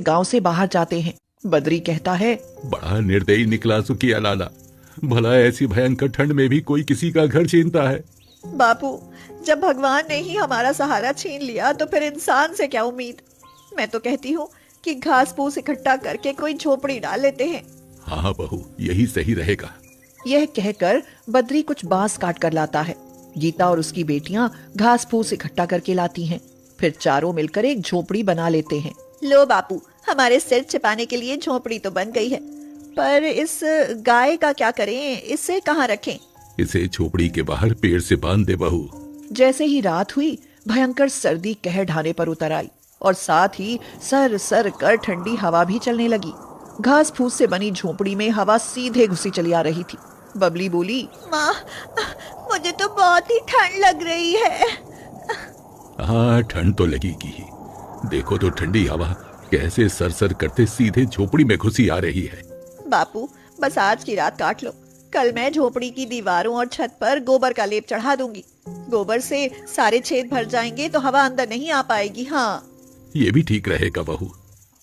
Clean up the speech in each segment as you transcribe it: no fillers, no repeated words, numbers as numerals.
गांव से बाहर जाते हैं। बद्री कहता है, बड़ा निर्दयी निकला सुखिया लाला। भला ऐसी भयंकर ठंड में भी कोई किसी का घर छीनता है। बापू, जब भगवान ने ही हमारा सहारा छीन लिया तो फिर इंसान से क्या उम्मीद। मैं तो कहती हूँ कि घास फूस इकट्ठा करके कोई झोपड़ी डाल लेते हैं। हाँ बहू, यही सही रहेगा। यह कहकर बद्री कुछ बांस काट कर लाता है। गीता और उसकी बेटियां घास फूस इकट्ठा करके लाती हैं। फिर चारों मिलकर एक झोपड़ी बना लेते हैं। लो बापू, हमारे सिर छिपाने के लिए झोपड़ी तो बन गई है, पर इस गाय का क्या करें, इसे कहाँ रखें? इसे झोपड़ी के बाहर पेड़ से बांध दे बहू। जैसे ही रात हुई, भयंकर सर्दी कह ढाने पर उतर आई और साथ ही सर सर कर ठंडी हवा भी चलने लगी। घास फूस से बनी झोपड़ी में हवा सीधे घुसी चली आ रही थी। बबली बोली, माँ, मुझे तो बहुत ही ठंड लग रही है। हाँ, ठंड तो लगेगी ही। देखो तो ठंडी हवा कैसे सरसर करते सीधे झोपड़ी में घुसी आ रही है। बापू, बस आज की रात काट लो। कल मैं झोपड़ी की दीवारों और छत पर गोबर का लेप चढ़ा दूंगी। गोबर से सारे छेद भर जाएंगे तो हवा अंदर नहीं आ पाएगी। हाँ, ये भी ठीक रहेगा बहू।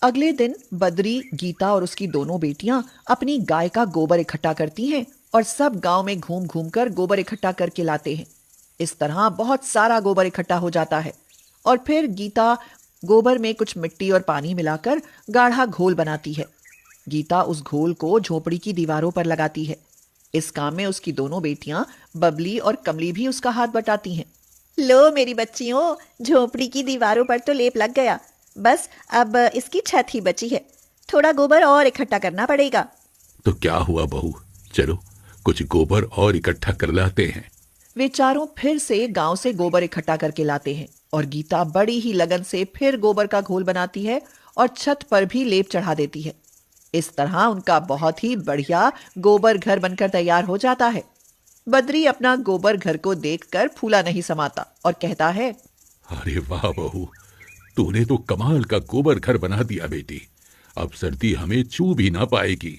अगले दिन बद्री, गीता और उसकी दोनों बेटियां अपनी गाय का गोबर इकट्ठा करती हैं और सब गांव में घूम घूम कर गोबर इकट्ठा करके लाते हैं। इस तरह बहुत सारा गोबर इकट्ठा हो जाता है और फिर गीता गोबर में कुछ मिट्टी और पानी मिलाकर गाढ़ा घोल बनाती है। गीता उस घोल को झोपड़ी की दीवारों पर लगाती है। इस काम में उसकी दोनों बेटियां बबली और कमली भी उसका हाथ बटाती हैं। लो मेरी बच्चियों, झोपड़ी की दीवारों पर तो लेप लग गया, बस अब इसकी छत ही बची है। थोड़ा गोबर और इकट्ठा करना पड़ेगा। तो क्या हुआ बहू, चलो कुछ गोबर और इकट्ठा कर लाते हैं। वे चारों फिर से गांव से गोबर इकट्ठा करके लाते हैं और गीता बड़ी ही लगन से फिर गोबर का घोल बनाती है और छत पर भी लेप चढ़ा देती है। इस तरह उनका बहुत ही बढ़िया गोबर घर बनकर तैयार हो जाता है। बद्री अपना गोबर घर को देखकर फूला नहीं समाता और कहता है, अरे वाह बहू, तूने तो कमाल का गोबर घर बना दिया बेटी। अब सर्दी हमें छू भी ना पाएगी।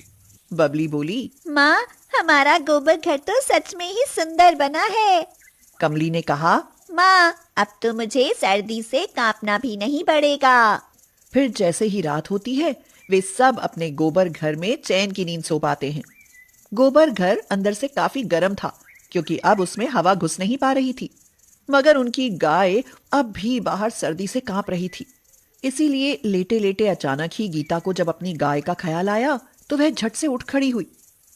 बबली बोली, माँ, हमारा गोबर घर तो सच में ही सुंदर बना है। कमली ने कहा, माँ, अब तो मुझे सर्दी से कांपना भी नहीं पड़ेगा। फिर जैसे ही रात होती है, वे सब अपने गोबर घर में चैन की नींद सो पाते हैं। गोबर घर अंदर से काफी गर्म था क्योंकि अब उसमें हवा घुस नहीं पा रही थी, मगर उनकी गाय अब भी बाहर सर्दी से कांप रही थी। इसीलिए लेटे लेटे अचानक ही गीता को जब अपनी गाय का ख्याल आया तो वह झट से उठ खड़ी हुई।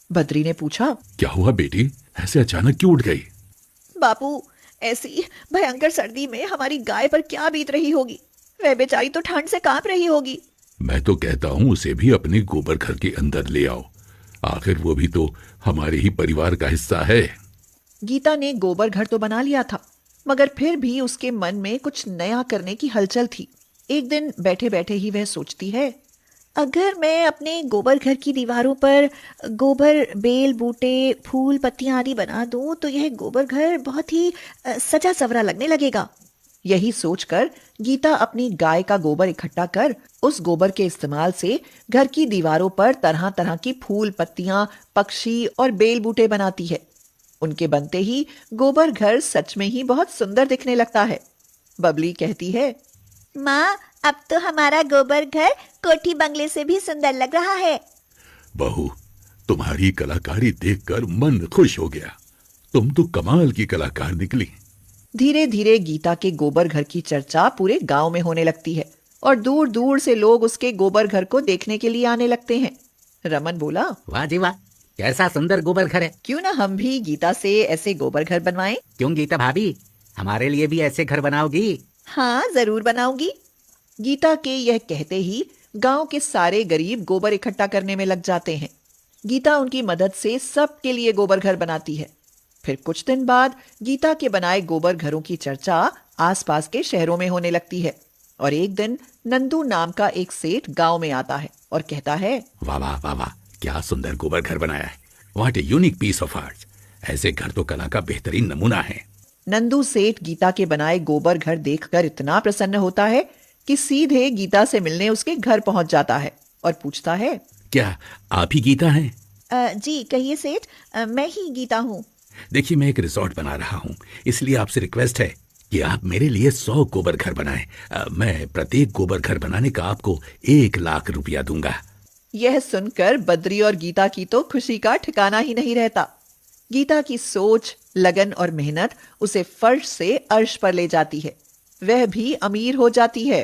बद्री ने पूछा, क्या हुआ बेटी, ऐसे अचानक क्यों उठ गई? बापू, ऐसी भयंकर सर्दी में हमारी गाय पर क्या बीत रही होगी। वह बेचारी तो ठंड से कांप रही होगी। मैं तो कहता हूँ उसे भी अपने गोबर घर के अंदर ले आओ। आखिर वो भी तो हमारे ही परिवार का हिस्सा है। गीता ने गोबर घर तो बना लिया था, मगर फिर भी उसके मन में कुछ नया करने की हलचल थी। एक दिन बैठे बैठे ही वह सोचती है, अगर मैं अपने गोबर घर की दीवारों पर गोबर, बेल, बूटे, फूल, पत्तियां आदि बना दूं तो यह गोबर घर बहुत ही सजा सवरा लगने लगेगा। यही सोचकर गीता अपनी गाय का गोबर इकट्ठा कर उस गोबर के इस्तेमाल से घर की दीवारों पर तरह तरह की फूल, पत्तियां, पक्षी और बेल बूटे बनाती है। उनके बनते ही गोबर घर सच में ही बहुत सुंदर दिखने लगता है। बबली कहती है, माँ, अब तो हमारा गोबर घर कोठी बंगले से भी सुंदर लग रहा है। बहू, तुम्हारी कलाकारी देखकर मन खुश हो गया। तुम तो कमाल की कलाकार निकली। धीरे धीरे गीता के गोबर घर की चर्चा पूरे गांव में होने लगती है और दूर दूर से लोग उसके गोबर घर को देखने के लिए आने लगते हैं। रमन बोला, वाह जी वाह, कैसा सुंदर गोबर घर है। क्यों ना हम भी गीता से ऐसे गोबर घर बनवाएं? क्यों गीता भाभी, हमारे लिए भी ऐसे घर बनाओगी? हाँ, जरूर बनाऊंगी। गीता के यह कहते ही गांव के सारे गरीब गोबर इकट्ठा करने में लग जाते हैं। गीता उनकी मदद से सबके लिए गोबर घर बनाती है। फिर कुछ दिन बाद गीता के बनाए गोबर घरों की चर्चा आसपास के शहरों में होने लगती है और एक दिन नंदू नाम का एक सेठ गांव में आता है और कहता है, वाह वाह वाह वाह, क्या सुंदर गोबर घर बनाया है। What a unique piece of art. ऐसे घर तो कला का बेहतरीन नमूना है। नंदू सेठ गीता के बनाए गोबर घर देखकर इतना प्रसन्न होता है कि सीधे गीता से मिलने उसके घर पहुंच जाता है और पूछता है, क्या आप ही गीता हैं? जी कहिए सेठ, मैं ही गीता हूँ। देखिए, मैं एक रिसोर्ट बना रहा हूँ, इसलिए आपसे रिक्वेस्ट है कि आप मेरे लिए 100 गोबर घर बनाएं। मैं प्रत्येक गोबर घर बनाने का आपको 1 लाख रुपया दूंगा। यह सुनकर बद्री और गीता की तो खुशी का ठिकाना ही नहीं रहता। गीता की सोच, लगन और मेहनत उसे फर्श से अर्श पर ले जाती है। वह भी अमीर हो जाती है।